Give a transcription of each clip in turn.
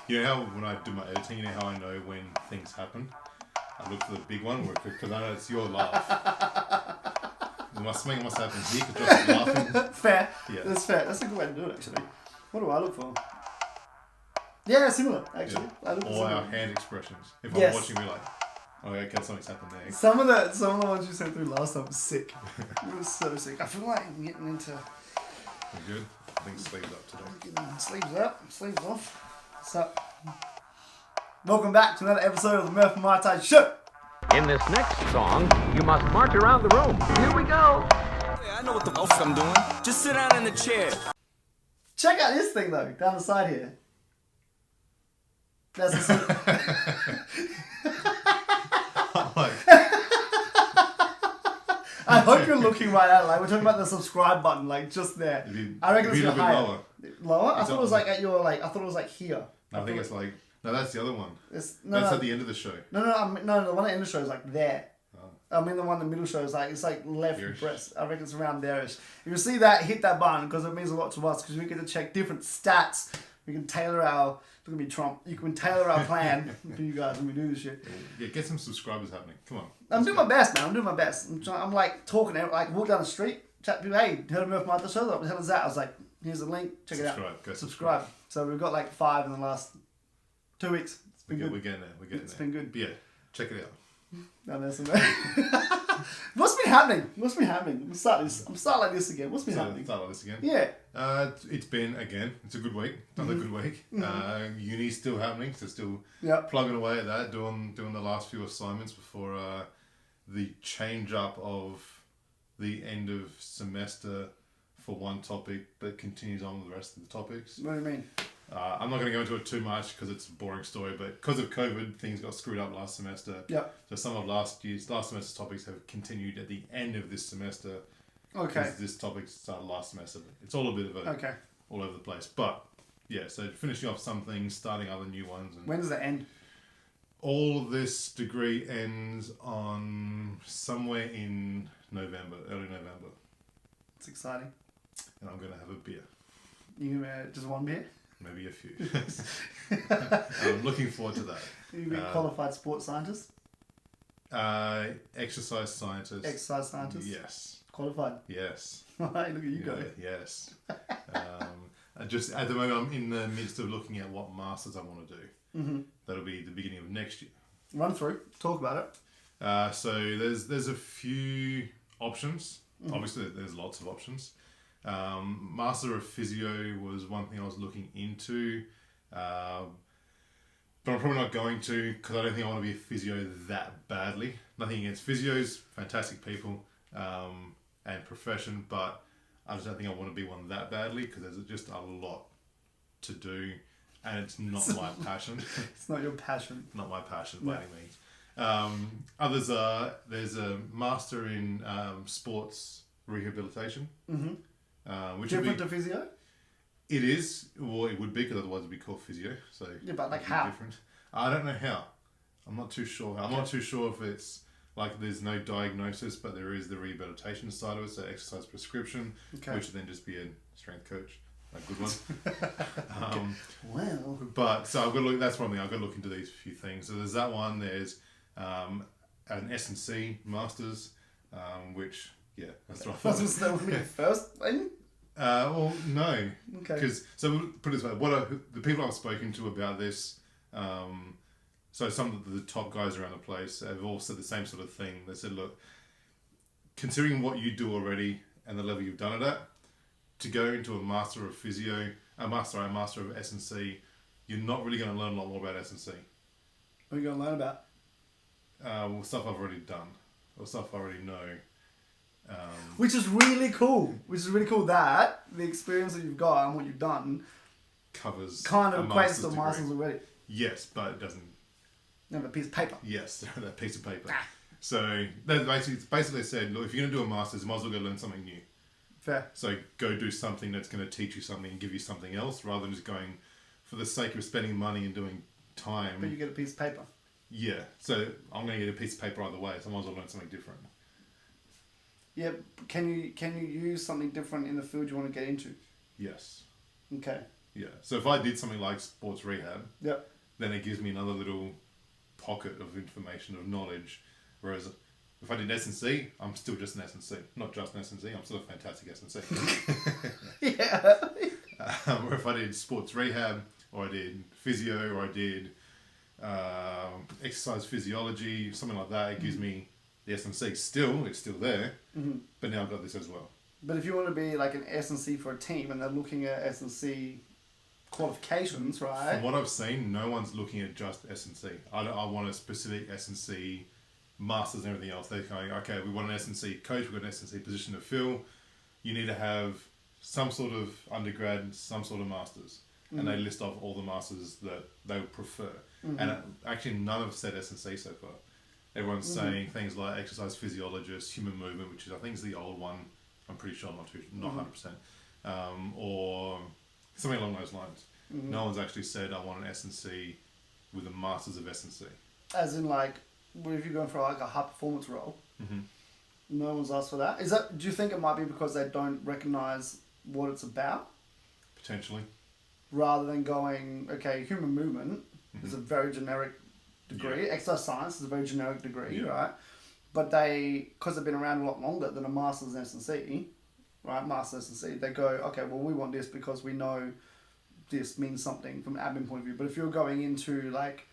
You know how when I do my editing, you know how I know when things happen? I look for the big one because I know it's your laugh. Something must happen here because Josh is laughing. Fair. Yeah. That's fair. That's a good way to do it, actually. What do I look for? Yeah, similar, actually. Yeah. I look for Or similar. our hand expressions. If Yes. I'm watching, we're like, oh, okay, something's happened there. Some of the ones you sent through last time was sick. It was so sick. I feel like I'm getting into... We're good. I think sleeves up today. Getting sleeves up, sleeves off. What's up? Welcome back to another episode of the Murph and Mitise Show. In this next song, you must march around the room. Here we go. I know what the fuck I'm doing. Just sit down in the chair. Check out this thing though, down the side here. That's the I hope you're looking right at it. Like we're talking about the subscribe button, like just there. I reckon it's a bit higher. lower. Lower? I thought it was like at your like. I thought it was like here. I think it's like no, that's the other one. That's at the end of the show. No, the one at the end of the show is like there. I mean, the one in the middle show is like, it's like left Here-ish. breast. I reckon it's around there-ish. If you see that, hit that button because it means a lot to us because we get to check different stats. We can tailor our, look at me, Trump. You can tailor our plan for you guys when we do this shit. Yeah, get some subscribers happening. Come on. I'm doing my best, man. I'm doing my best. I'm like talking, like walk down the street, chat to people, hey, heard of Murph Mitise Show? What the hell is that? I was like, here's the link, check it out. Go Subscribe. So we've got like 5 in the last 2 weeks. It's been good. We're getting there. It's been good. But yeah, check it out. No, that's What's been happening? I'm starting like this again. What's been happening? Start like this again. Yeah. It's been again. It's a good week. Another good week. Uni's still happening. So still plugging away at that, doing the last few assignments before the change up of the end of semester for one topic, but continues on with the rest of the topics. What do you mean? I'm not going to go into it too much because it's a boring story, but because of COVID, things got screwed up last semester. Yep. So some of last semester's topics have continued at the end of this semester. Okay. Because this topic started last semester. It's all a bit of all over the place. But yeah, so finishing off some things, starting other new ones. And when does that end? all of this degree ends on somewhere in November, early November. It's exciting. And I'm going to have a beer. You just one beer? Maybe a few. I'm looking forward to that. You be qualified sports scientist? Exercise scientist. Exercise scientist? Yes. Qualified? Yes. Hey, look at you go. Yes. Just at the moment, I'm in the midst of looking at what masters I want to do. Mm-hmm. That'll be the beginning of next year. Run through. Talk about it. So there's a few options. Mm-hmm. Obviously, there's lots of options. Master of Physio was one thing I was looking into, but I'm probably not going to because I don't think I want to be a physio that badly. Nothing against physios, fantastic people and profession, but I just don't think I want to be one that badly because there's just a lot to do and it's not my passion. It's not your passion. Not my passion by any means. Others are, there's a master in sports rehabilitation. Mm-hmm. Which different to physio? It is, or it would be, because otherwise it'd be called physio. So yeah, but like how? Different. I don't know how. I'm not too sure. I'm not too sure if it's like there's no diagnosis, but there is the rehabilitation side of it, so exercise prescription, which would then just be a strength coach, a good one. Well, but so I've got to look. That's one thing I've got to look into these few things. So there's that one. There's an S&C masters, which. Yeah, that's right. Was that would be the first thing? Well, no. Okay. Because, so we'll put it this way, the people I've spoken to about this, so some of the top guys around the place have all said the same sort of thing. They said, look, considering what you do already and the level you've done it at, to go into a master of physio, a master of S&C, you're not really going to learn a lot more about S&C. What are you going to learn about? Well, stuff I've already done, or stuff I already know. Which is really cool. That the experience that you've got and what you've done covers kind of equates to masters already. Yes, but it doesn't. You have a piece of paper. Yes, that piece of paper. So they basically said, look, if you're going to do a master's, you might as well go learn something new. Fair. So go do something that's going to teach you something and give you something else, rather than just going for the sake of spending money and doing time. But you get a piece of paper. Yeah. So I'm going to get a piece of paper either way, so I might as well learn something different. Yeah, can you use something different in the field you want to get into? Yes. Okay. Yeah. So if I did something like sports rehab, Yep. then it gives me another little pocket of information, of knowledge. Whereas if I did S&C, I'm still just an S&C. Not just an S&C, I'm still a fantastic S&C. Yeah. Or if I did sports rehab, or I did physio, or I did exercise physiology, something like that, it gives me the S&C. It's still there, but now I've got this as well. But if you want to be like an S&C for a team and they're looking at S&C qualifications, right? From what I've seen, no one's looking at just S&C. I want a specific S&C masters and everything else. They're going, okay, we want an S&C coach, we've got an S&C position to fill. You need to have some sort of undergrad, some sort of masters. And they list off all the masters that they would prefer. And actually none have said S&C so far. Everyone's saying things like exercise physiologist, human movement, which is I think is the old one. I'm pretty sure, not 100%. Or something along those lines. No one's actually said I want an S&C with a masters of S&C. As in, like, if you're going for like a high performance role, no one's asked for that. Do you think it might be because they don't recognise what it's about? Potentially. Rather than going, okay, human movement is a very generic degree. Yeah. Exercise science is a very generic degree, Yeah. right? But because they've been around a lot longer than a master's in S&C, right? Master's S&C, they go, okay, well, we want this because we know this means something from an admin point of view. But if you're going into like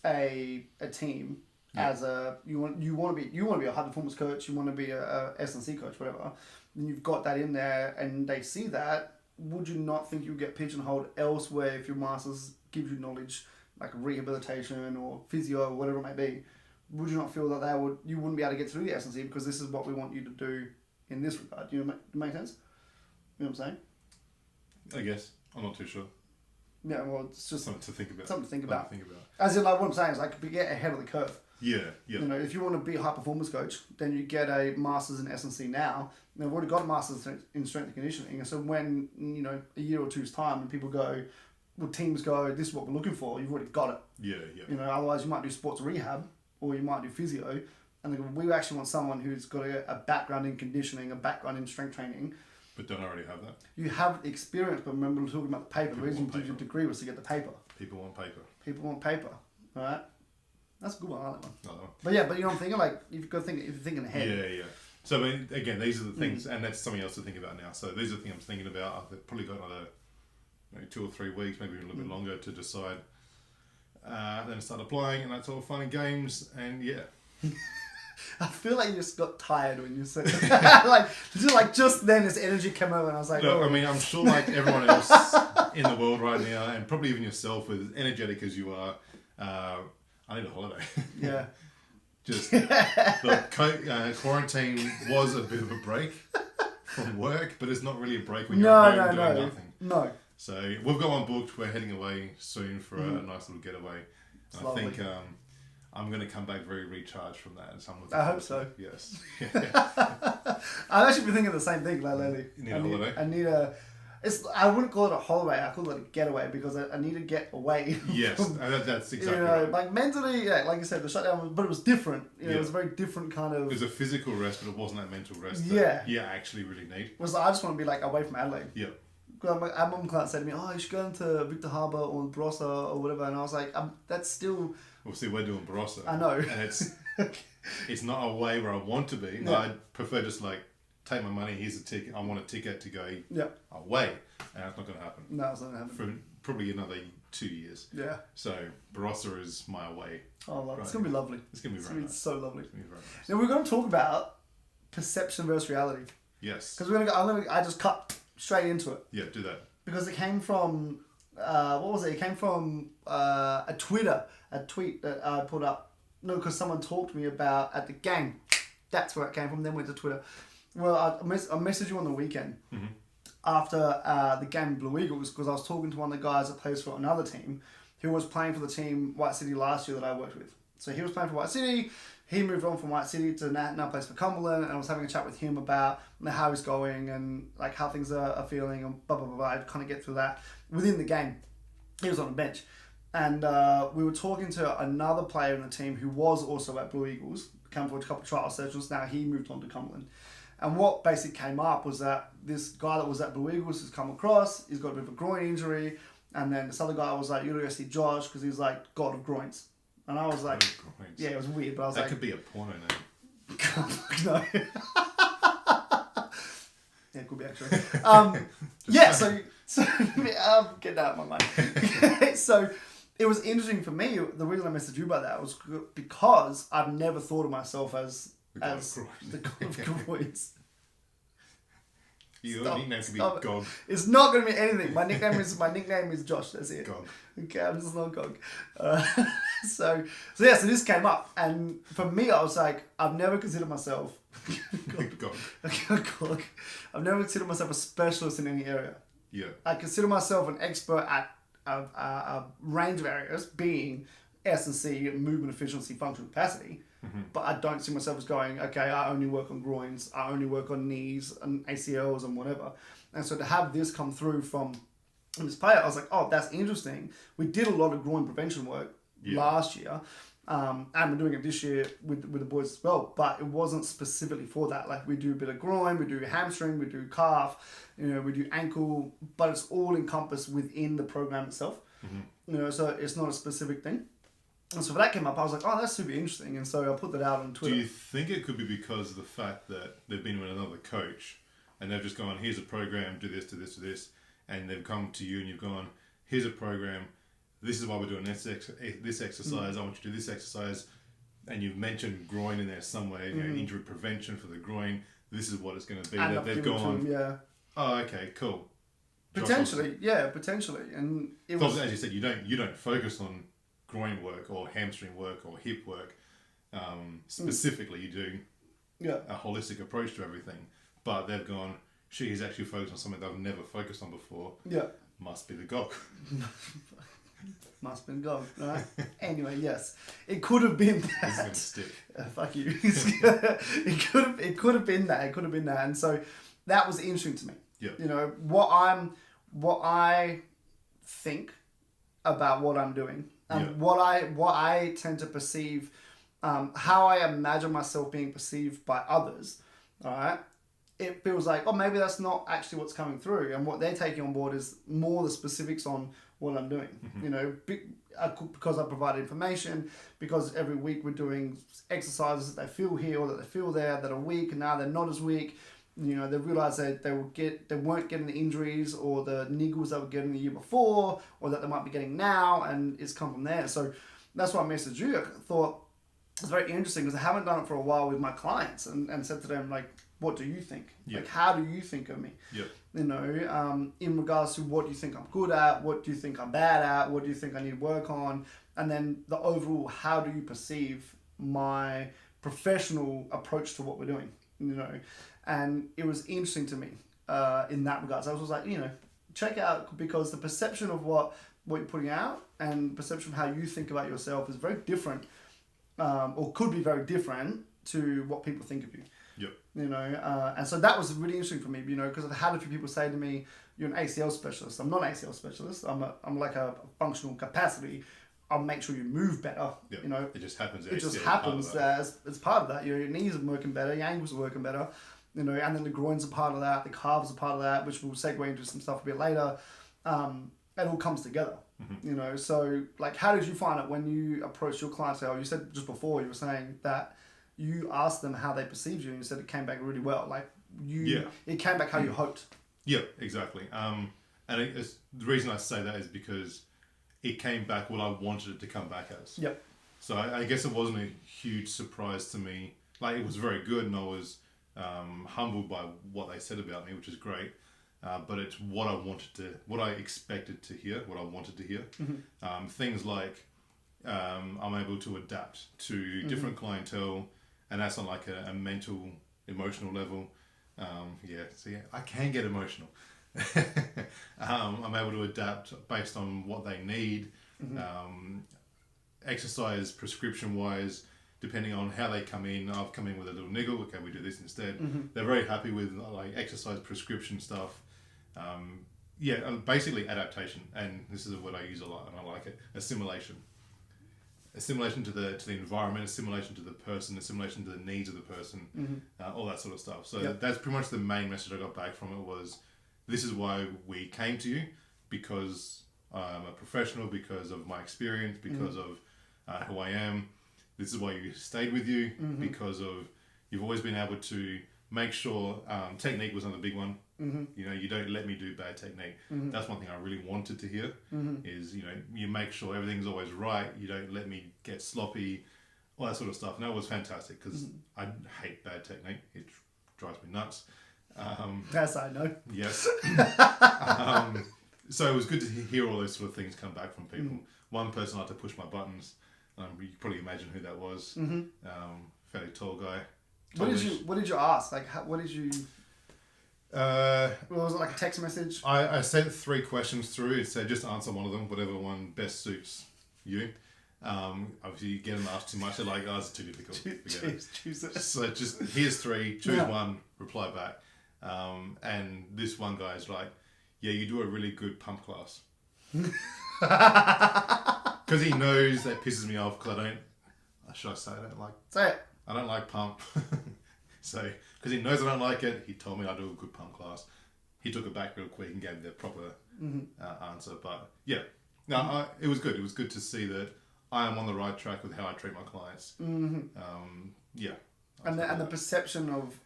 a team as you want to be a high performance coach, you want to be a S&C coach, whatever, and you've got that in there, and they see that. Would you not think you get pigeonholed elsewhere if your master's gives you knowledge like rehabilitation or physio or whatever it may be? Would you not feel that you wouldn't be able to get through the S&C because this is what we want you to do in this regard? Do you make sense? You know what I'm saying? I guess. I'm not too sure. Yeah, well, it's just Something to think about. Something to think about. Something to think about. As in, like, what I'm saying is, like, get ahead of the curve. Yeah, yeah. You know, if you want to be a high performance coach, then you get a master's in S&C now. And they've already got a master's in strength and conditioning. And so when, you know, a year or two's time and people go, well, teams go, this is what we're looking for, you've already got it. Yeah, yeah. You know, otherwise you might do sports rehab or you might do physio. And they go, we actually want someone who's got a background in conditioning, a background in strength training. But don't already have that. You have the experience, but remember we were talking about the paper. The reason you did your degree was to get the paper. People want paper. People want paper, right? That's a good one, I like that one. No. But yeah, but you know what I'm thinking? Like, if you're thinking ahead. Yeah, yeah. So, I mean, again, these are the things, and that's something else to think about now. So these are the things I'm thinking about. I've probably got another 2 or 3 weeks, maybe even a little bit longer to decide. Then start applying, and that's all fun and games, and yeah. I feel like you just got tired when you said like just then this energy came over and I was like, Look, oh. I mean, I'm sure like everyone else in the world right now, and probably even yourself, as energetic as you are, I need a holiday. Yeah. Just quarantine was a bit of a break from work, but it's not really a break when you're at home doing nothing. No. So we've got one booked. We're heading away soon for a nice little getaway. And I think I'm going to come back very recharged from that. And I hope so. Yes. I've actually been thinking the same thing lately. You need a holiday? I need a... I wouldn't call it a holiday. I call it a getaway because I need to get away. Yes, that's exactly right. Like mentally, yeah, like you said, the shutdown, but it was different. Yeah. It was a very different kind of... It was a physical rest, but it wasn't that mental rest Yeah. that you actually really need. Was I just want to be like away from Adelaide. Yeah. Our mum can't say to me, oh, you should go into Victor Harbour or Barossa or whatever. And I was like, that's still... Well, see, we're doing Barossa. I know. And it's not a way where I want to be. Yeah. I'd prefer just like, take my money, here's a ticket. I want a ticket to go away. And that's not going to happen. No, it's not going to happen. For probably another 2 years. Yeah. So Barossa is my away. Oh, love it. It's going to be lovely. It's going to be very nice. So lovely. It's going to be very nice. Now, we're going to talk about perception versus reality. Yes. Because I just cut straight into it. Yeah, do that. Because it came from, what was it? It came from a tweet that I put up. No, because someone talked to me about at the game. That's where it came from. Then went to Twitter. Well, I messaged you on the weekend after the game Blue Eagles because I was talking to one of the guys that plays for another team who was playing for the team White City last year that I worked with. So he was playing for White City. He moved on from White City to now plays for Cumberland, and I was having a chat with him about how he's going and like how things are feeling and blah blah blah. I'd kind of get through that within the game. He was on the bench, and we were talking to another player in the team who was also at Blue Eagles, came for a couple of trial sessions. Now he moved on to Cumberland, And what basically came up was that this guy that was at Blue Eagles has come across, he's got a bit of a groin injury, and then this other guy was like, you gotta go see Josh because he's like God of Groins. And I was like, yeah, it was weird, but I was that like... could be a porno name. No. Yeah, it could be actually. Yeah, so get that out of my mind. So it was interesting for me. The reason I messaged you about that was because I've never thought of myself as the God of Groins. Your nickname could be Gog. It's not going to be anything. My nickname is Josh. That's it. Gog. Okay, I'm just not Gog. So this came up, and for me, I was like, I've never considered myself Gog. Gog. I've never considered myself a specialist in any area. Yeah. I consider myself an expert at a range of areas, being S&C, movement efficiency, functional capacity. Mm-hmm. But I don't see myself as going, okay, I only work on groins, I only work on knees and ACLs and whatever. And so to have this come through from this player, I was like, oh, that's interesting. We did a lot of groin prevention work last year. And we're doing it this year with the boys as well. But it wasn't specifically for that. Like we do a bit of groin, we do hamstring, we do calf, we do ankle. But it's all encompassed within the program itself. Mm-hmm. So it's not a specific thing. And so when that came up, I was like, oh, that's super interesting. And so I put that out on Twitter. Do you think it could be because of the fact that they've been with another coach and they've just gone, here's a program, do this, do this, do this. And they've come to you and you've gone, here's a program. This is why we're doing this exercise. I want you to do this exercise. And you've mentioned groin in there somewhere, injury prevention for the groin. This is what it's going to be. And they've gone, yeah. Oh, okay, cool. Potentially. And it was, as you said, you don't focus on groin work or hamstring work or hip work. Specifically, you do a holistic approach to everything. But they've gone, he's actually focused on something they've never focused on before. Yeah. Must be the GOG. Must have been God, right? Anyway, yes. It could have been that. This is going to stick. Fuck you. It could have been that. It could have been that. And so that was interesting to me. Yeah. What I think about what I'm doing. What I tend to perceive, how I imagine myself being perceived by others, all right? It feels like, oh, maybe that's not actually what's coming through. And what they're taking on board is more the specifics on what I'm doing. Mm-hmm. Because I provide information, because every week we're doing exercises that they feel here or that they feel there that are weak, and now they're not as weak. They realize that they weren't getting the injuries or the niggles they were getting the year before, or that they might be getting now, and it's come from there. So that's why I messaged you. I thought it's very interesting because I haven't done it for a while with my clients, and said to them, like, what do you think? Like, how do you think of me? In regards to what do you think I'm good at, what do you think I'm bad at, what do you think I need to work on, and then the overall, how do you perceive my professional approach to what we're doing? And it was interesting to me in that regard. So I was like, check out, because the perception of what you're putting out and perception of how you think about yourself is very different, or could be very different to what people think of you. And so that was really interesting for me, because I've had a few people say to me, you're an ACL specialist. I'm not an ACL specialist. I'm like a functional capacity. I'll make sure you move better. It just happens. It just happens as part of that. Your knees are working better. Your ankles are working better. And then the groins are part of that. The calves are part of that, which we'll segue into some stuff a bit later. It all comes together. Mm-hmm. So like, how did you find it when you approached your clientele? You said just before, you were saying that you asked them how they perceived you, and you said it came back really well. Like it came back how you hoped. Yeah, exactly. And the reason I say that is because it came back what I wanted it to come back as. Yep. So I guess it wasn't a huge surprise to me. Like, it was very good, and I was humbled by what they said about me, which is great. But it's what I expected to hear, what I wanted to hear. Mm-hmm. Things like I'm able to adapt to different clientele, and that's on like a mental, emotional level. I can get emotional. I'm able to adapt based on what they need. Mm-hmm. Exercise prescription wise, depending on how they come in. I've come in with a little niggle. Okay, we do this instead. Mm-hmm. They're very happy with like exercise prescription stuff. Basically adaptation, and this is a word I use a lot, and I like it. Assimilation. assimilation to the environment, assimilation to the person, assimilation to the needs of the person, all that sort of stuff. So that's pretty much the main message I got back from it was, this is why we came to you, because I'm a professional, because of my experience, because of who I am. This is why you stayed with you, because of you've always been able to make sure technique was another big one. You know, you don't let me do bad technique. That's one thing I really wanted to hear is, you know, you make sure everything's always right. You don't let me get sloppy, all that sort of stuff. And that was fantastic because I hate bad technique. It drives me nuts. As I know. Yes. So it was good to hear all those sort of things come back from people. One person had to push my buttons. You can probably imagine who that was. Fairly tall guy. What did you ask? Like, what did you... was it like a text message? I sent 3 questions through. It said just answer one of them, whatever one best suits you. Obviously, you get them asked too much, they're like, oh, it's too difficult. Jesus. So just, here's 3, choose one, reply back. And this one guy is like, yeah, you do a really good pump class. Because he knows that pisses me off because should I say I don't like... Say it. I don't like pump. So, because he knows I don't like it, he told me I do a good pump class. He took it back real quick and gave me the proper answer. But yeah, no, it was good. It was good to see that I am on the right track with how I treat my clients. Yeah. And the perception of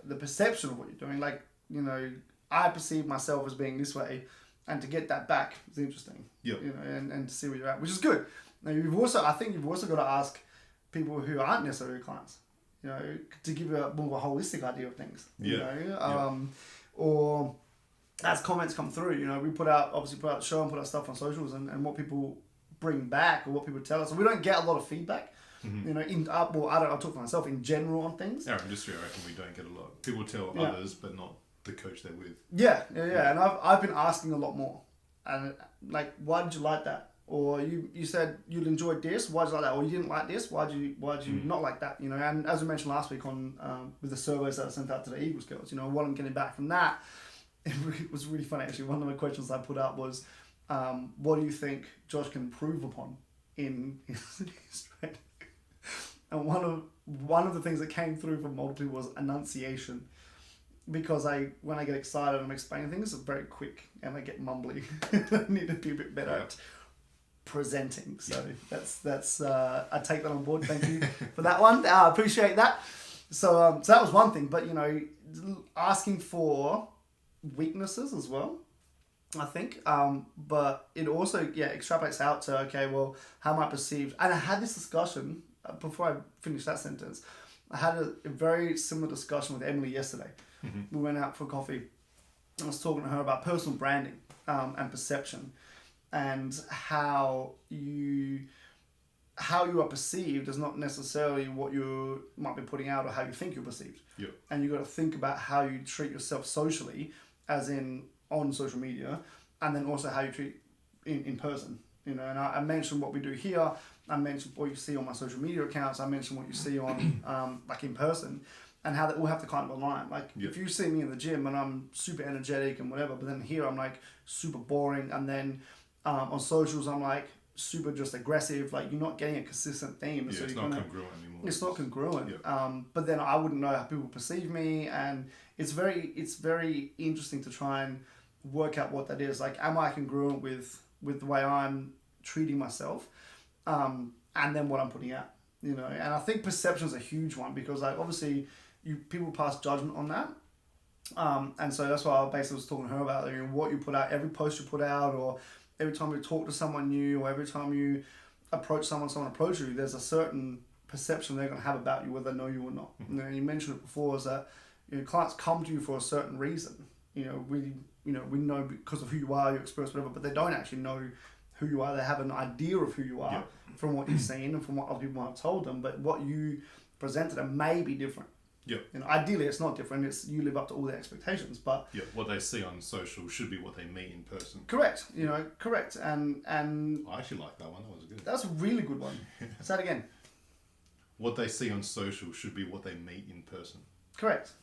what you're doing, like, you know, I perceive myself as being this way, and to get that back is interesting. Yeah. You know, and to see where you're at, which is good. Now I think you've also got to ask people who aren't necessarily clients, you know, to give you a more of a holistic idea of things. You know, or as comments come through, you know, we put out the show and put our stuff on socials, and what people bring back or what people tell us. So we don't get a lot of feedback. You know, I'll talk for myself in general on things. Our industry, I reckon we don't get a lot. People tell others, but not the coach they're with. Yeah. And I've been asking a lot more, and like, why did you like that? Or you said you enjoyed this, why did you like that? Or you didn't like this, why did you not like that? You know, and as we mentioned last week on with the surveys that I sent out to the Eagles girls, you know, what I'm getting back from that, it was really funny actually. One of the questions I put up was, what do you think Josh can improve upon in his training? And one of the things that came through from multiple was enunciation. Because when I get excited and I'm explaining things, it's very quick and I get mumbly. I need to be a bit better at presenting. So that's I take that on board. Thank you for that one. I appreciate that. So that was one thing. But, you know, asking for weaknesses as well, I think. But it also extrapolates out to, okay, well, how am I perceived? And I had this discussion before I finished that sentence. I had a very similar discussion with Emily yesterday. We went out for coffee. I was talking to her about personal branding and perception, and how you are perceived is not necessarily what you might be putting out or how you think you're perceived. Yeah. And you got to think about how you treat yourself socially, as in on social media, and then also how you treat in person. You know, and I mentioned what we do here. I mentioned what you see on my social media accounts. I mentioned what you see on like in person. And how they all have to kind of align. Like, if you see me in the gym and I'm super energetic and whatever, but then here I'm like super boring, and then on socials I'm like super just aggressive. Like, you're not getting a consistent theme. Yeah, so it's not congruent anymore. It's not congruent. Yeah. But then I wouldn't know how people perceive me, and it's very interesting to try and work out what that is. Like, am I congruent with the way I'm treating myself, and then what I'm putting out? You know, and I think perception is a huge one, because like obviously people pass judgment on that, and so that's why I basically was talking to her about, you know, what you put out, every post you put out, or every time you talk to someone new, or every time you approach someone approaches you, there's a certain perception they're going to have about you, whether they know you or not. You know, you mentioned it before, is that, you know, clients come to you for a certain reason. You know, we know because of who you are, your experience, whatever, but they don't actually know who you are. They have an idea of who you are from what you've seen and from what other people might have told them, but what you present to them may be different. Yeah. You know, ideally it's not different. It's you live up to all their expectations, but what they see on social should be what they meet in person. Correct. You know, correct. And I actually like that one. That was good. That's a really good one. Say that again. What they see on social should be what they meet in person. Correct.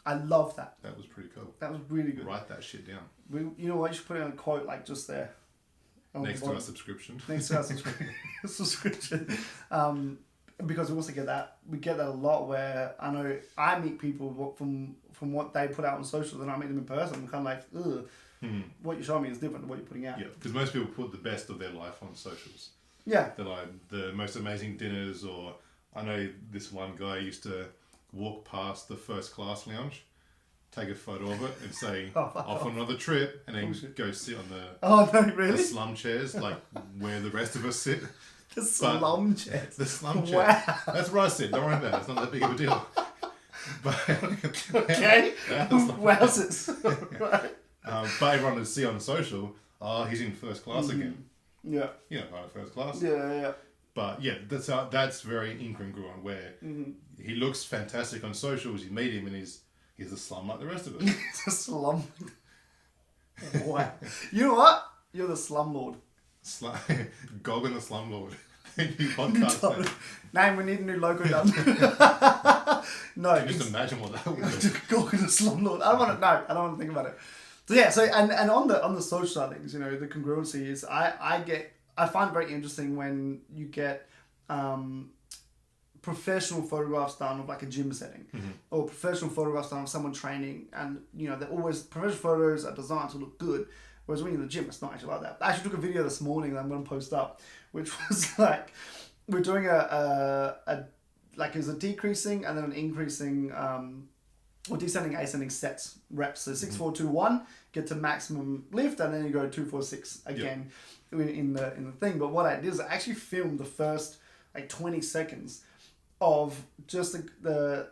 I love that. That was pretty cool. That was really good. Write that shit down. You know what? You should put it in a quote like just there. Next to our subscription. Next to our subscription. Because we also get that. We get that a lot where I know I meet people from what they put out on social, and I meet them in person. I'm kind of like, ugh. What you're showing me is different than what you're putting out. Yeah, because most people put the best of their life on socials. Yeah. They're like the most amazing dinners, or I know this one guy used to walk past the first class lounge, take a photo of it and say, off on another trip, and then go sit on the slum chairs, like where the rest of us sit. The slum chairs? The slum chairs. Wow. That's where I sit, don't worry about it, it's not that big of a deal. But, okay. Wowzers. Right. But everyone would see on social, he's in first class again. Yeah. You know, right, first class. Yeah. But yeah, that's very incongruent where he looks fantastic on socials, you meet him and he's a slum like the rest of us. He's a slum. Wow. You know what? You're the slumlord. Gog and the slumlord. New podcast. Name, we need a new logo done. No. Can you just imagine what that would be? Gog and the slumlord. I don't want to think about it. So yeah, and on the social side of things, you know, the congruency is I find it very interesting when you get professional photographs done of like a gym setting, or professional photographs done of someone training, and you know, they're always professional photos are designed to look good, whereas when you're in the gym, it's not actually like that. I actually took a video this morning that I'm going to post up, which was like we're doing like there's a decreasing and then an increasing or descending ascending sets reps. So 6, 4, 2, 1, get to maximum lift, and then you go 2, 4, 6 again in the thing. But what I did is I actually filmed the first like 20 seconds of just the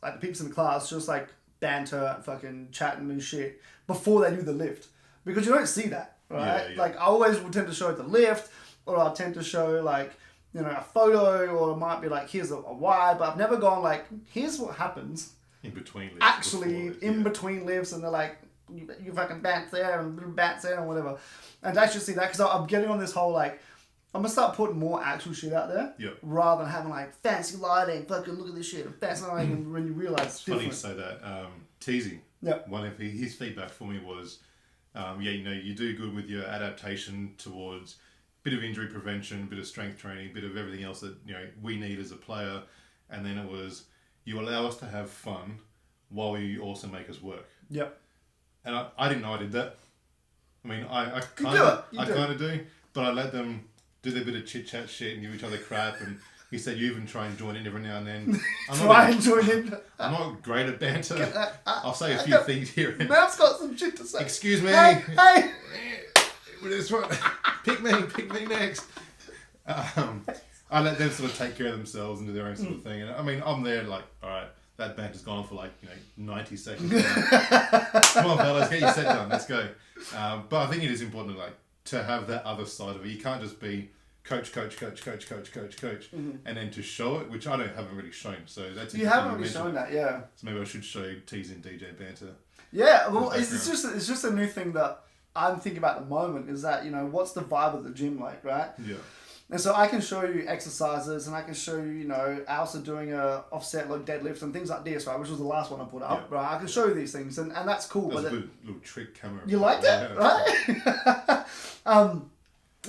like the peeps in the class just like banter, fucking chatting and shit before they do the lift, because you don't see that, right? Yeah. Like I always would tend to show the lift, or I'll tend to show like, you know, a photo, or it might be like, here's a why, but I've never gone like, here's what happens in between lifts. Actually, between lifts, and they're like, you fucking bats there and bats there and whatever. And to actually see that, because I'm getting on this whole like, I'm going to start putting more actual shit out there, rather than having like fancy lighting, fucking look at this shit, and fancy lighting, and when you realise it's funny different. you say that. Mitise, one of his feedback for me was, you know, you do good with your adaptation towards bit of injury prevention, bit of strength training, bit of everything else that, you know, we need as a player, and then it was, you allow us to have fun while you also make us work. Yep. And I didn't know I did that. I mean, I kind of do, but I let them do their bit of chit chat shit and give each other crap. And he said you even try and join in every now and then. Join in. I'm not great at banter. I'll say a few things here. Murph's got some shit to say. Excuse me. Hey. This one. Pick me next. I let them sort of take care of themselves and do their own sort of thing. And I mean, I'm there like, all right, that banter's gone on for like, you know, 90 seconds. Come on, fellas, get your set done. Let's go. But I think it is important to have that other side of it. You can't just be coach, and then to show it, which I haven't really shown. So that's you haven't really shown that, yeah. So maybe I should show T's and DJ banter. Yeah, well, it's just a new thing that I'm thinking about at the moment, is that, you know, what's the vibe of the gym like, right? Yeah. And so I can show you exercises, and I can show you, you know, also doing a offset like deadlifts and things like this, right? Which was the last one I put up, right? I can show you these things, and that's cool. That's a good little trick camera. You like that, right?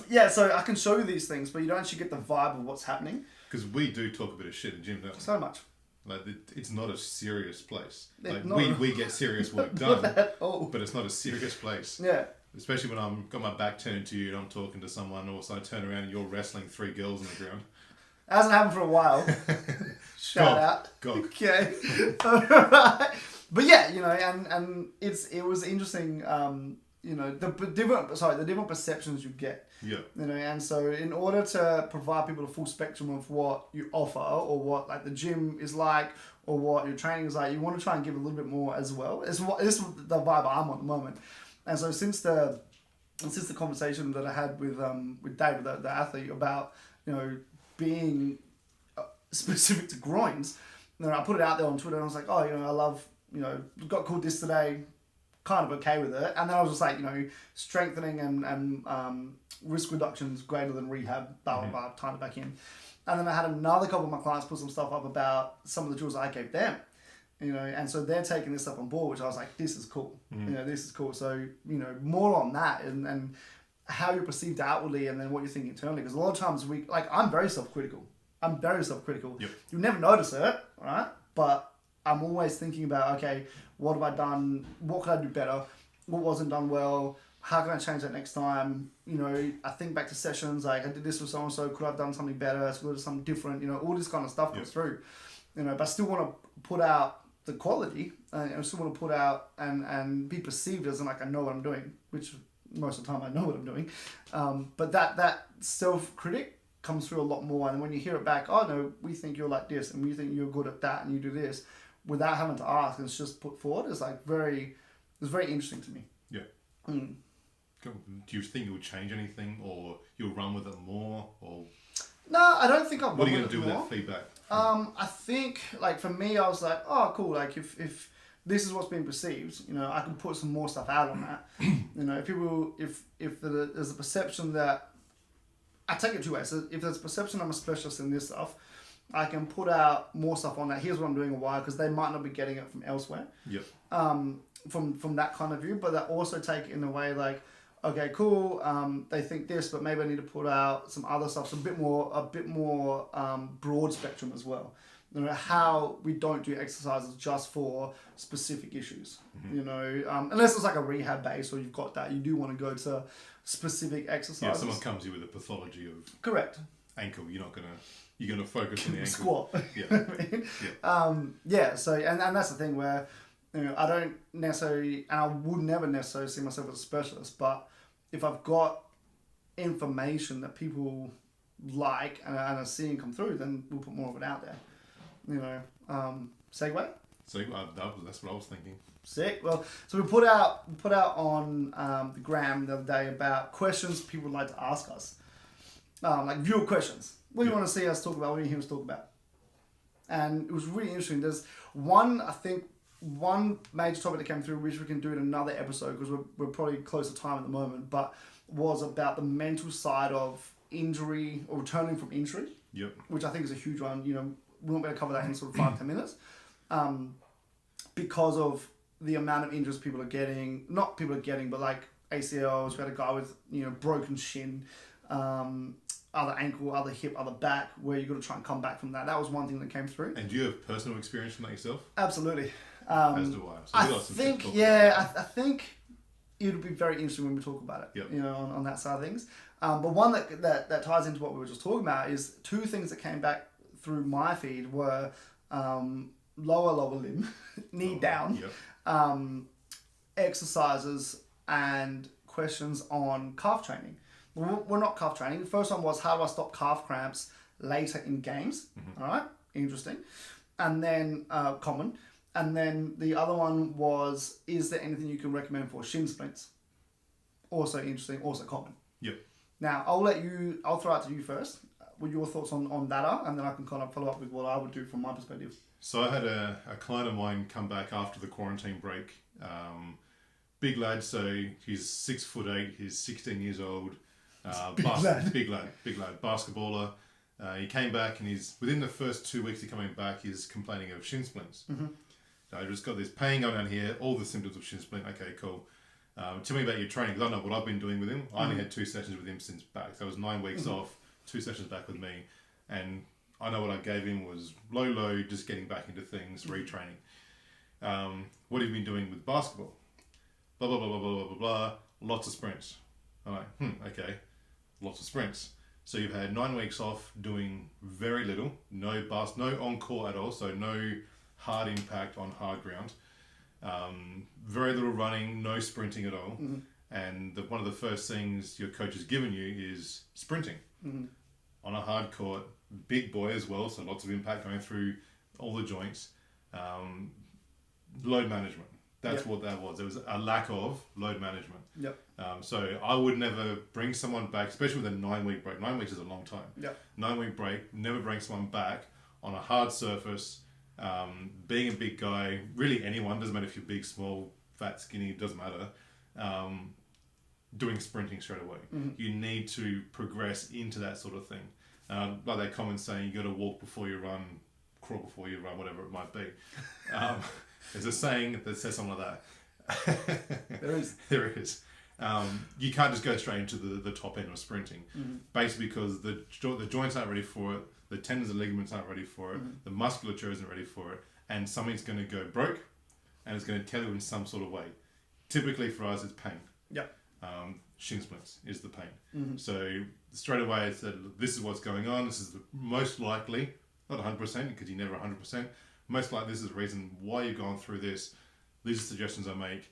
Yeah, so I can show you these things, but you don't actually get the vibe of what's happening. Because we do talk a bit of shit in the gym, don't we? So much. Like, it's not a serious place. It's like, we get serious work done, but it's not a serious place. Yeah. Especially when I'm got my back turned to you and I'm talking to someone, or so I turn around and you're wrestling 3 girls on the ground. It hasn't happened for a while. Shout out. God. Okay. Alright. But yeah, you know, and it was interesting, you know, the different perceptions you get. Yeah. You know, and so in order to provide people the full spectrum of what you offer, or what like the gym is like, or what your training is like, you want to try and give a little bit more as well. This is the vibe I'm on at the moment. And so since the conversation that I had with David, the athlete, about, you know, being specific to groins, you know, I put it out there on Twitter, and I was like, oh, you know, I love, you know, got called this today, kind of okay with it. And then I was just like, you know, strengthening and risk reductions greater than rehab, blah, blah, blah, tying it back in. And then I had another couple of my clients put some stuff up about some of the drills I gave them. You know, and so they're taking this up on board, which I was like, this is cool. You know, this is cool. So, you know, more on that. And how you're perceived outwardly and then what you think internally. Because a lot of times I'm very self-critical. Yep. You'll never notice it, right? But I'm always thinking about, okay, what have I done? What could I do better? What wasn't done well? How can I change that next time? You know, I think back to sessions, like I did this with so-and-so, could I have done something better? Could I have done something different? You know, all this kind of stuff comes through. You know, but I still want to put out the quality, and I still want to put out and be perceived as like I know what I'm doing, which most of the time I know what I'm doing. But that self-critic comes through a lot more, and when you hear it back, oh no, we think you're like this, and we think you're good at that, and you do this, without having to ask, and it's just put forward. It's very interesting to me. Yeah. Cool. Do you think you'll change anything, or you'll run with it more, or? No, I don't think I'll. What are you going to do with that feedback? I think, like, for me, I was like, oh, cool. Like, if this is what's being perceived, you know, I can put some more stuff out on that. You know, if there's a perception that, I take it two ways. So if there's a perception I'm a specialist in this stuff, I can put out more stuff on that. Here's what I'm doing, or why, because they might not be getting it from elsewhere. Yep. From that kind of view, but that also take it in a way like, okay, cool. They think this, but maybe I need to put out some other stuff, so a bit more broad spectrum as well. You know, how we don't do exercises just for specific issues. You know, unless it's like a rehab base or you've got that, you do want to go to specific exercises. Yeah, if someone comes to you with a pathology of correct ankle, you're gonna focus on the ankle. Squat. Yeah. You know what I mean? Yeah. So and that's the thing where, you know, I don't necessarily, and I would never necessarily see myself as a specialist, but if I've got information that people like and are seeing come through, then we'll put more of it out there. You know, segue? That's what I was thinking. Sick. Well, so we put out on the gram the other day about questions people would like to ask us. Like viewer questions. What do you want to see us talk about? What do you hear us talk about? And it was really interesting. There's one major topic that came through, which we can do in another episode because we're probably close to time at the moment, but was about the mental side of injury or returning from injury. Yep. Which I think is a huge one. You know, we won't be able to cover that in sort of 5-10 minutes. Because of the amount of injuries people are getting, but like ACLs, we had a guy with, you know, broken shin, other ankle, other hip, other back, where you've got to try and come back from that. That was one thing that came through. And do you have personal experience from that yourself? Absolutely. As do I. So I think it would be very interesting when we talk about it, yep. You know, on that side of things. But one that ties into what we were just talking about is two things that came back through my feed were lower limb, knee down, yep. Exercises and questions on calf training. We're not calf training. The first one was, how do I stop calf cramps later in games? Mm-hmm. All right, interesting. And then common. And then the other one was, is there anything you can recommend for shin splints? Also interesting, also common. Yep. Now, I'll throw out to you first. What your thoughts on that are, and then I can kind of follow up with what I would do from my perspective. So I had a client of mine come back after the quarantine break. Big lad, so he's 6'8", he's 16 years old. Big lad, basketballer. He came back and within the first 2 weeks of coming back, he's complaining of shin splints. Mm-hmm. So I just got this pain going down here, all the symptoms of shin splint. Okay, cool. Tell me about your training, because I know what I've been doing with him. I only had 2 sessions with him since back. So it was 9 weeks off, 2 sessions back with me. And I know what I gave him was low, just getting back into things, retraining. What have you been doing with basketball? Blah, blah, blah, blah, blah, blah, blah. Lots of sprints. I'm like, okay, lots of sprints. So you've had 9 weeks off doing very little, no on-court at all, so no hard impact on hard ground. Very little running, no sprinting at all. Mm-hmm. And one of the first things your coach has given you is sprinting. Mm-hmm. On a hard court, big boy as well, so lots of impact going through all the joints. Load management. That's what that was. There was a lack of load management. Yep. So I would never bring someone back, especially with a 9-week break. 9 weeks is a long time. Yep. 9-week break, never bring someone back on a hard surface. Being a big guy, really anyone, doesn't matter if you're big, small, fat, skinny, doesn't matter. Doing sprinting straight away. Mm-hmm. You need to progress into that sort of thing. Like that common saying, you got to walk before you run, crawl before you run, whatever it might be. There's a saying that says something like that. There is. There is. You can't just go straight into the top end of sprinting, basically because the joints aren't ready for it, the tendons and ligaments aren't ready for it, the musculature isn't ready for it, and something's going to go broke, and it's going to tell you in some sort of way. Typically for us, it's pain. Yep. Shin splints is the pain. So straight away, I said, this is what's going on. This is the most likely, not 100%, because you're never 100%. Most likely, this is the reason why you've gone through this. These are suggestions I make.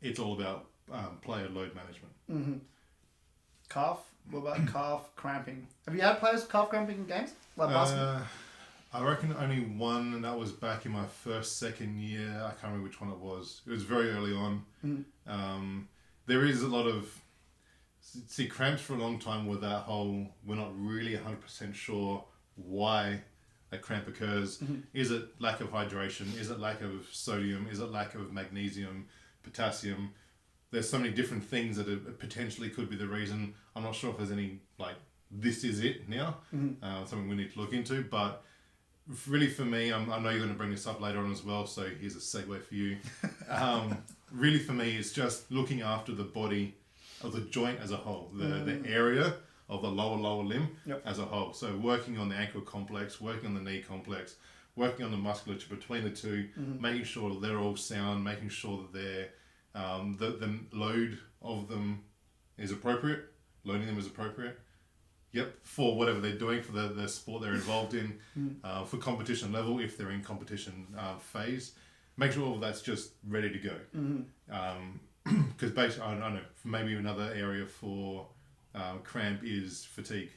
It's all about player load management. Calf? What about calf cramping? Have you had players with calf cramping in games? Like basketball? I reckon only one, and that was back in my second year. I can't remember which one it was. It was very early on. There is a lot of... See, cramps for a long time with that whole... We're not really 100% sure why a cramp occurs. Is it lack of hydration? Is it lack of sodium? Is it lack of magnesium, potassium? There's so many different things that it potentially could be the reason. I'm not sure if there's any, this is it now. Something we need to look into. But really for me, I know you're going to bring this up later on as well, so here's a segue for you. Really for me, it's just looking after the body of the joint as a whole, the area of the lower limb as a whole. So working on the ankle complex, working on the knee complex, working on the musculature between the two, making sure they're all sound, making sure that they're the load of them is appropriate, loading them is appropriate. For whatever they're doing, for the sport they're involved in, for competition level, if they're in competition phase, make sure all of that's just ready to go. Because basically, I don't know, maybe another area for cramp is fatigue.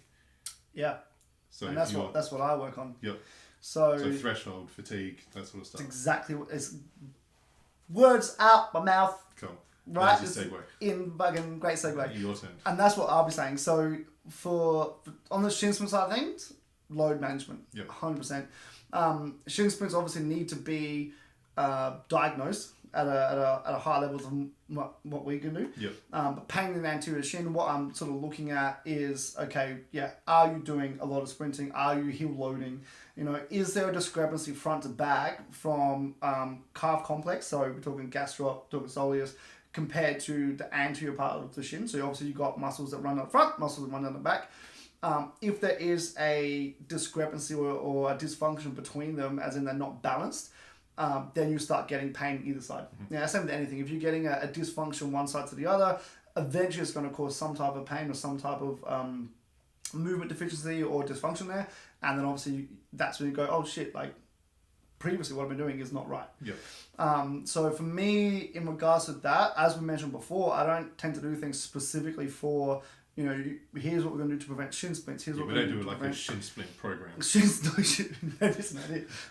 Yeah. So and that's what I work on. So threshold, fatigue, that sort of stuff. It's exactly what it's words out my mouth. Cool. Right? That's your segue. In fucking great segue. Your turn. And that's what I'll be saying. So for on the shin splint side of things, load management. 100%. Shin splints obviously need to be diagnosed at a high level than what we can do. But pain in the anterior shin, what I'm sort of looking at is, are you doing a lot of sprinting? Are you heel loading? Is there a discrepancy front to back from calf complex? So we're talking gastroc, talking soleus, compared to the anterior part of the shin. So obviously you've got muscles that run up front, muscles that run down the back. If there is a discrepancy or a dysfunction between them, as in they're not balanced, then you start getting pain either side. Now, same with anything. If you're getting a dysfunction one side to the other, eventually it's going to cause some type of pain or some type of movement deficiency or dysfunction there. And then obviously that's when you go, oh shit, previously what I've been doing is not right. So for me, in regards to that, as we mentioned before, I don't tend to do things specifically for, here's what we're going to do to prevent shin splints. Here's what we're going to do to prevent a shin splint program.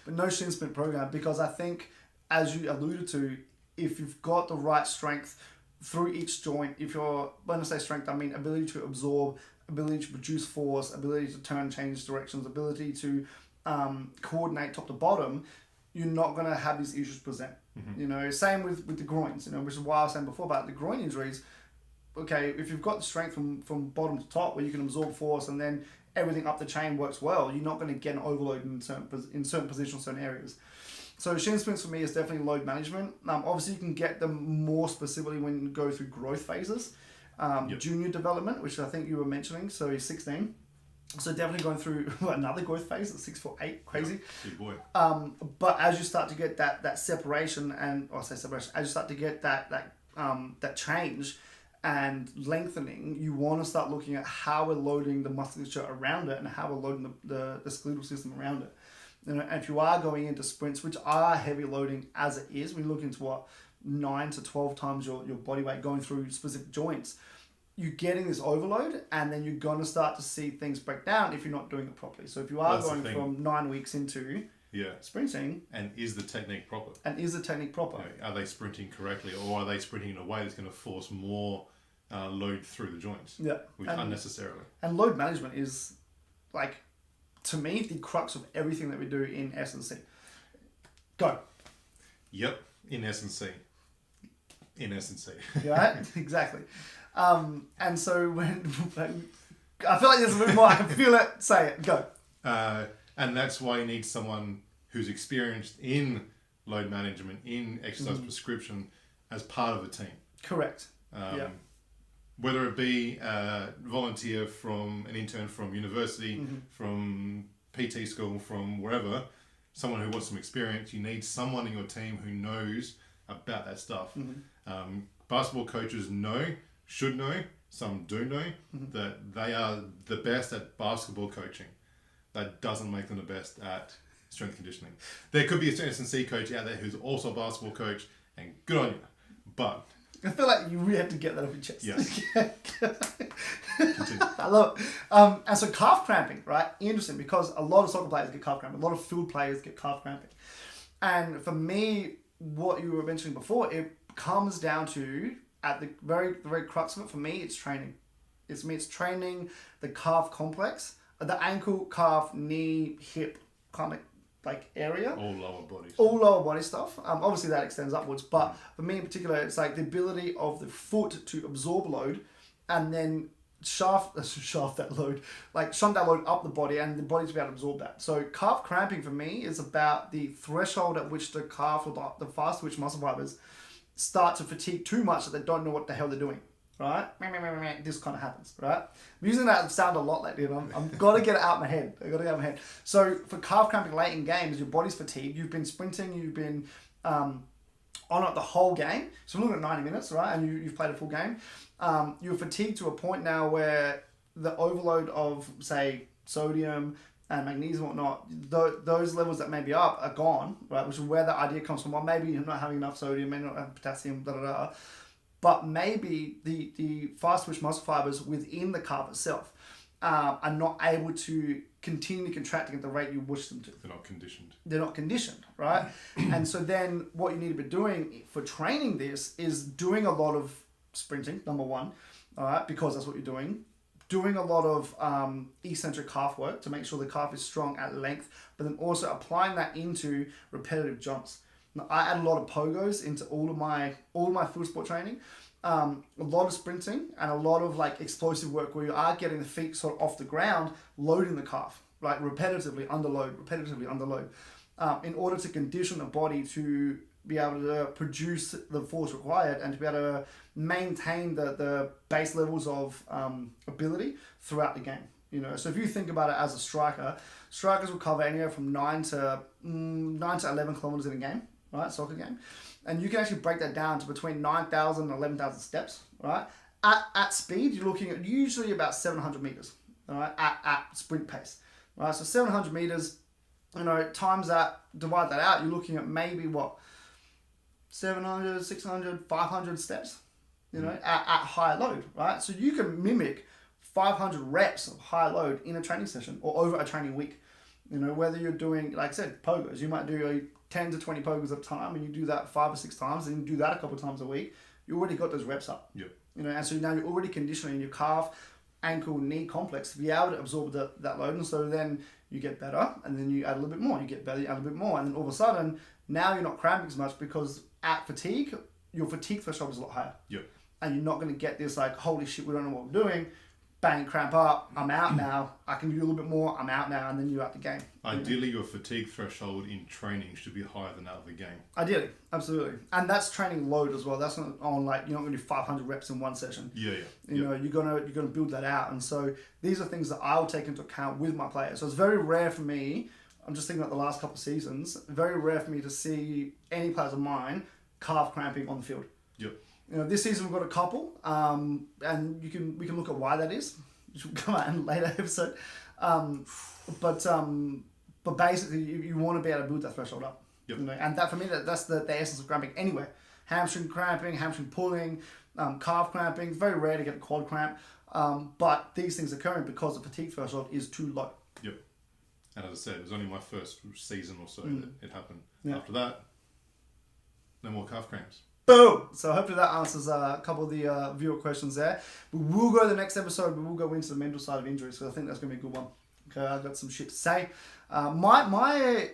No shin splint program, because I think, as you alluded to, if you've got the right strength through each joint, when I say strength, I mean ability to absorb, ability to produce force, ability to turn, change directions, ability to coordinate top to bottom, you're not going to have these issues present. Same with the groins, which is why I was saying before about the groin injuries. Okay, if you've got the strength from bottom to top where you can absorb force and then everything up the chain works well, you're not going to get an overload in certain positions, certain areas. So shin splints for me is definitely load management. Obviously you can get them more specifically when you go through growth phases. Junior development, which I think you were mentioning, so he's 16. So definitely going through another growth phase at 6 foot 8, crazy. Big boy. But as you start to get that separation, as you start to get that change and lengthening, you want to start looking at how we're loading the musculature around it and how we're loading the skeletal system around it. And if you are going into sprints, which are heavy loading as it is, we look into 9 to 12 times your body weight going through specific joints, you're getting this overload, and then you're going to start to see things break down if you're not doing it properly. So if you are going from 9 weeks into sprinting... And is the technique proper? Are they sprinting correctly, or are they sprinting in a way that's going to force more load through the joints? Unnecessarily. And load management is, to me, the crux of everything that we do in S&C. Go. Yep, in S&C. Right? Exactly. And so when I feel like there's a bit more, I can feel it, say it, go. And that's why you need someone who's experienced in load management, in exercise prescription, as part of the team. Correct. whether it be a volunteer from an intern from university, from PT school, from wherever, someone who wants some experience, you need someone in your team who knows about that stuff. Basketball coaches should know, some do know, that they are the best at basketball coaching. That doesn't make them the best at strength conditioning. There could be a S&C coach out there who's also a basketball coach, and good on you. But I feel like you really have to get that off your chest. Yes. I love it. And so calf cramping, right? Interesting, because a lot of soccer players get calf cramping. A lot of field players get calf cramping. And for me, what you were mentioning before, it comes down to, at the very crux of it, for me, it's training. It's training the calf complex, the ankle, calf, knee, hip kind of like area. all lower bodies. All lower body stuff. Obviously that extends upwards, but for me in particular, it's like the ability of the foot to absorb load and then shunt that load up the body and the body to be able to absorb that. So calf cramping for me is about the threshold at which the calf or the fast twitch muscle fibers start to fatigue too much that they don't know what the hell they're doing. Right? This kind of happens, right? I'm using that sound a lot lately, and I've got to get it out of my head. So for calf cramping late in games, your body's fatigued, you've been sprinting, you've been on it the whole game. So we're looking at 90 minutes, right? And you've played a full game. You're fatigued to a point now where the overload of, say, sodium and magnesium and whatnot, those levels that may be up are gone, right? Which is where the idea comes from. Well, maybe you're not having enough sodium, maybe not having potassium, but maybe the fast twitch muscle fibers within the calf itself are not able to continue contracting at the rate you wish them to. They're not conditioned, right? And so then what you need to be doing for training this is doing a lot of sprinting, number one, all right, because that's what you're doing. Doing a lot of eccentric calf work to make sure the calf is strong at length, but then also applying that into repetitive jumps. Now, I add a lot of pogos into all of my field sport training. A lot of sprinting and a lot of like explosive work where you are getting the feet sort of off the ground, loading the calf, like repetitively under load, in order to condition the body to be able to produce the force required and to be able to maintain the base levels of ability throughout the game. You know, so if you think about it as a striker, strikers will cover anywhere from 9 to 11 kilometers in a game, right? Soccer game. And you can actually break that down to between 9,000 and 11,000 steps, right? At speed, you're looking at usually about 700 meters, all right? At sprint pace, right? So 700 meters, you know, times that, divide that out, you're looking at maybe what? 700, 600, 500 steps, you know, at high load, right? So you can mimic 500 reps of high load in a training session or over a training week. You know, whether you're doing, like I said, pogos, you might do 10 to 20 pogos at a time, and you do that 5 or 6 times, and you do that a couple of times a week. You already got those reps up. Yep. You know, and so now you're already conditioning your calf, ankle, knee complex to be able to absorb that load, and so then you get better, and then you add a little bit more, you get better, you add a little bit more, and then all of a sudden, now you're not cramping as much because at fatigue, your fatigue threshold is a lot higher. Yep. And you're not going to get this like, holy shit, we don't know what we're doing. Bang, cramp up, I'm out now. I can do a little bit more, I'm out now, and then you're out the game. Ideally, your fatigue threshold in training should be higher than that of the game. Ideally, absolutely. And that's training load as well. That's not on like, you're not going to do 500 reps in one session. Yeah. You know, you're gonna build that out. And so these are things that I will take into account with my players. So it's very rare for me, I'm just thinking about the last couple of seasons, very rare for me to see any players of mine calf cramping on the field. Yep. You know, this season we've got a couple, and we can look at why that is, which will come out in a later episode. But basically, you want to be able to build that threshold up. Yep. You know, and that for me, that's the essence of cramping anywhere. Hamstring cramping, hamstring pulling, calf cramping. It's very rare to get a quad cramp, but these things are occurring because the fatigue threshold is too low. Yep. And as I said, it was only my first season or so that it happened. Yeah. After that, no more calf cramps. Boom! So hopefully that answers a couple of the viewer questions there. We will go to the next episode, we will go into the mental side of injuries, so I think that's going to be a good one. Okay, I've got some shit to say. My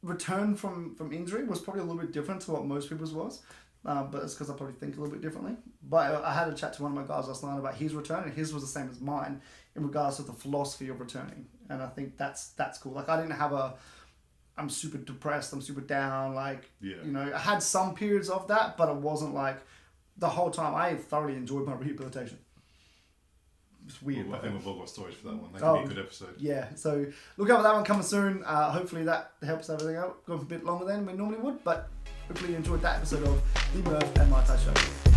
return from injury was probably a little bit different to what most people's was, but it's because I probably think a little bit differently. But I had a chat to one of my guys last night about his return, and his was the same as mine in regards to the philosophy of returning. And I think that's cool. Like, I didn't have I'm super depressed, I'm super down, like, you know, I had some periods of that, but it wasn't like the whole time. I thoroughly enjoyed my rehabilitation. it's weird. I think we've all got stories for that one. That Oh, could be a good episode. Yeah, so look out for that one coming soon. Hopefully that helps everything out. Going for a bit longer than we normally would, but hopefully you enjoyed that episode of the Murph and Mitise Show.